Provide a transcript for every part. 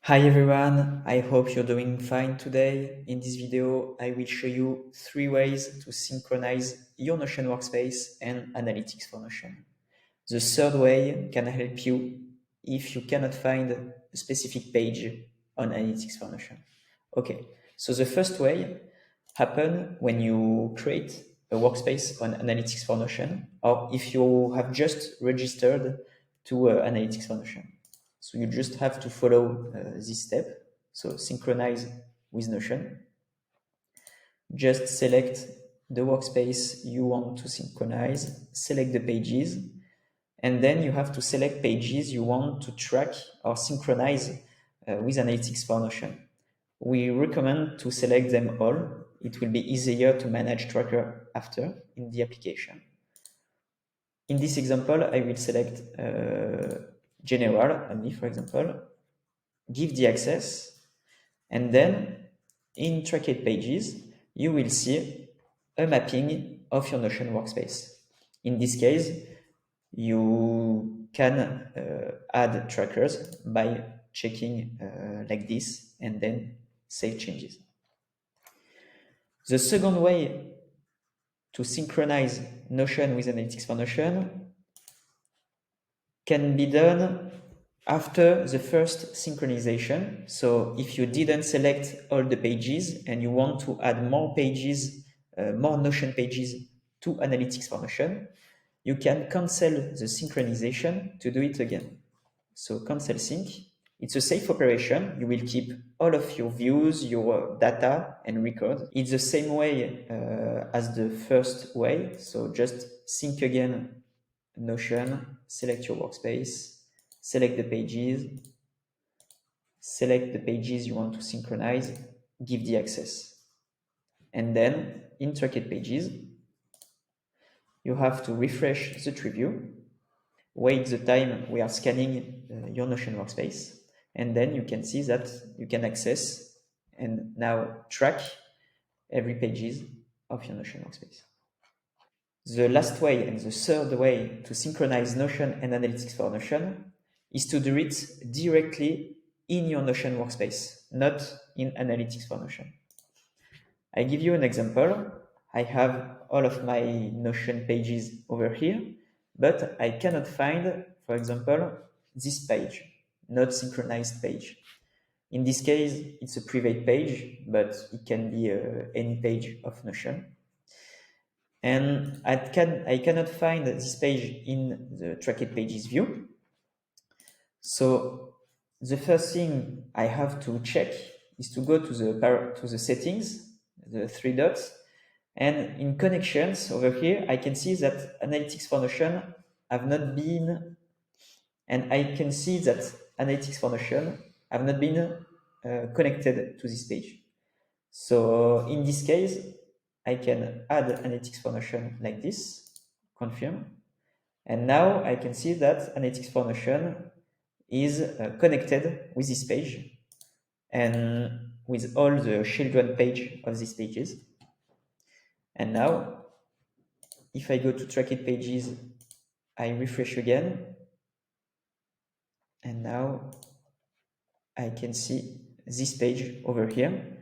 Hi everyone, I hope you're doing fine today. In this video, I will show you 3 ways to synchronize your Notion workspace and Analytics for Notion. The third way can help you if you cannot find a specific page on Analytics for Notion. Okay, so the first way happen when you create a workspace on Analytics for Notion, or if you have just registered to Analytics for Notion. So you just have to follow this step. So synchronize with Notion. Just select the workspace you want to synchronize, select the pages, and then you have to select pages you want to track or synchronize with Analytics for Notion. We recommend to select them all. It will be easier to manage tracker after in the application. In this example, I will select general only, for example, give the access, and then in tracked pages, you will see a mapping of your Notion workspace. In this case, you can add trackers by checking like this and then save changes. The second way to synchronize Notion with Analytics for Notion can be done after the first synchronization. So if you didn't select all the pages and you want to add more pages, more Notion pages to Analytics for Notion, you can cancel the synchronization to do it again. So cancel sync. It's a safe operation. You will keep all of your views, your data and record. It's the same way as the first way. So just sync again Notion, select your workspace, select the pages, select the pages you want to synchronize, give the access. And then in tracked pages, you have to refresh the tree view, wait the time we are scanning your Notion workspace, and then you can see that you can access and now track every pages of your Notion workspace. The last way and the third way to synchronize Notion and Analytics for Notion is to do it directly in your Notion workspace, not in Analytics for Notion. I give you an example. I have all of my Notion pages over here, but I cannot find, for example, this page, not synchronized page. In this case, it's a private page, but it can be any page of Notion. And I cannot find this page in the tracked pages view. So the first thing I have to check is to go to the settings, the 3 dots, and in connections over here, I can see that Analytics for Notion have not been, and I can see that Analytics for Notion have not been connected to this page. So in this case, I can add Analytics for Notion like this, confirm. And now I can see that Analytics for Notion is connected with this page and with all the children page of these pages. And now, if I go to tracked pages, I refresh again. And now I can see this page over here.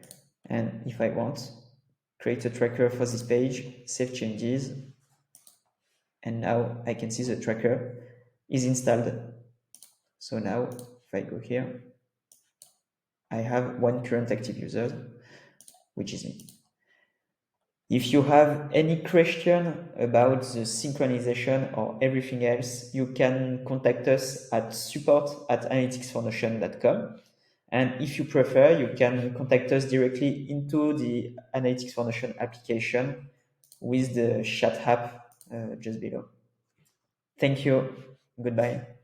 And if I want, create a tracker for this page, save changes. And now I can see the tracker is installed. So now if I go here, I have one current active user, which is me. If you have any question about the synchronization or everything else, you can contact us at support@analytics4notion.com. And if you prefer, you can contact us directly into the Analytics for Notion application with the chat app just below. Thank you. Goodbye.